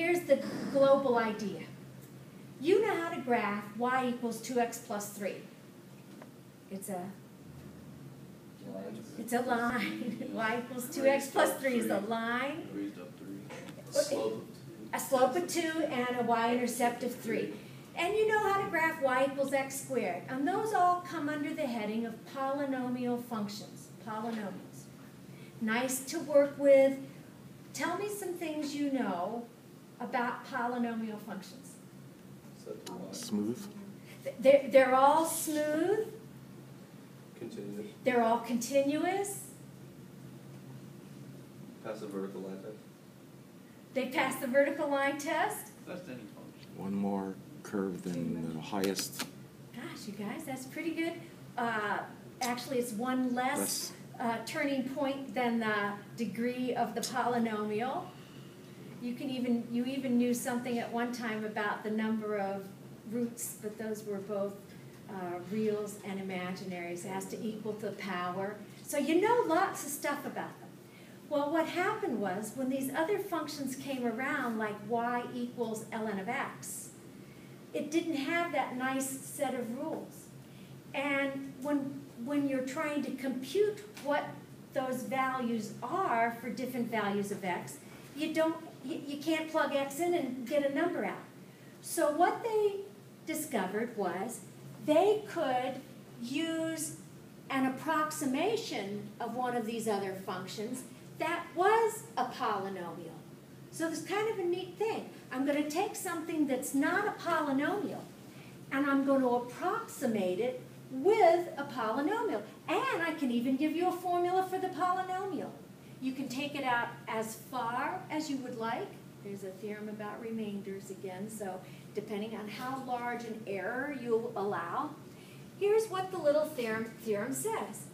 here's the global idea. You know how to graph y equals 2x plus 3. It's a line. Y equals 2x plus 3 is a line. A slope of 2 and a y-intercept of 3. And you know how to graph y equals x squared. And those all come under the heading of polynomial functions, polynomials. Nice to work with. Tell me some things you know about polynomial functions. Smooth. They're all smooth. Continuous. They're all continuous. Pass the vertical line test. They pass the vertical line test. That's any function. One more curve than the highest. Gosh, you guys, that's pretty good. Actually, it's one less turning point than the degree of the polynomial. You even knew something at one time about the number of roots, but those were both reals and imaginaries. It has to equal the power. So you know lots of stuff about them. Well, what happened was when these other functions came around, like y equals ln of x, it didn't have that nice set of rules. And when you're trying to compute what those values are for different values of x, you can't plug x in and get a number out. So what they discovered was they could use an approximation of one of these other functions that was a polynomial. So it's kind of a neat thing. I'm going to take something that's not a polynomial and I'm going to approximate it with a polynomial. And I can even give you a formula for the polynomial. You can take it out as far as you would like. There's a theorem about remainders again, so depending on how large an error you'll allow. Here's what the little theorem says.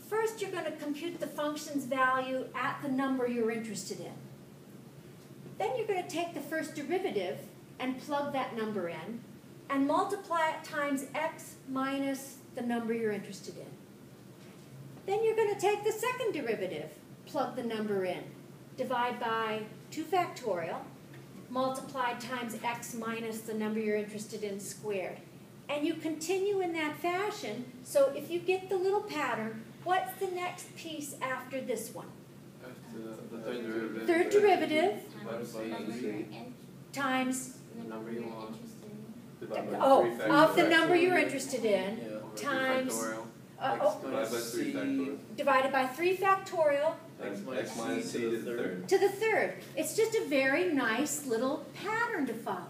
First, you're going to compute the function's value at the number you're interested in. Then you're going to take the first derivative and plug that number in and multiply it times x minus the number you're interested in. Then you're going to take the second derivative, plug the number in, divide by 2 factorial, multiplied times x minus the number you're interested in squared. And you continue in that fashion, so if you get the little pattern, what's the next piece after this one? The third derivative. Third derivative Times times, the number you want. of the number you're interested in, times, Divided by 3 factorial. divided by 3 factorial X minus c to the third. to the third. It's just a very nice little pattern to follow.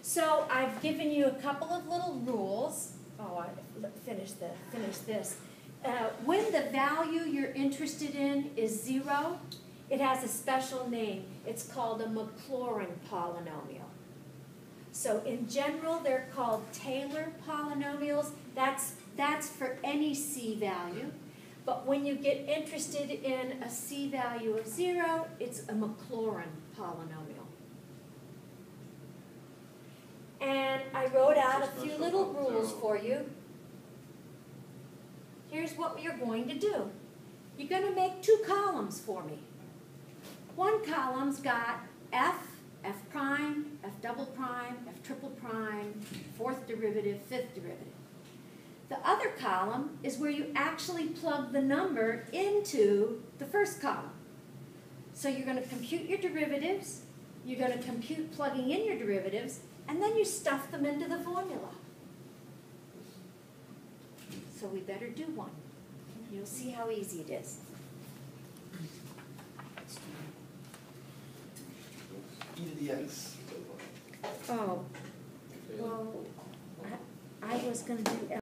So I've given you a couple of little rules. Oh, finish this. When the value you're interested in is 0, it has a special name. It's called a Maclaurin polynomial. So in general, they're called Taylor polynomials. That's for any c value. But when you get interested in a c value of 0, it's a Maclaurin polynomial. And I wrote out a few little rules for you. Here's what you're going to do. You're going to make 2 columns for me. One column's got f, f prime, f double prime, f triple prime, 4th derivative, 5th derivative. The other column is where you actually plug the number into the first column. So you're going to compute your derivatives, you're going to compute plugging in your derivatives, and then you stuff them into the formula. So we better do one. You'll see how easy it is. E to the x. Oh, well, I was going to do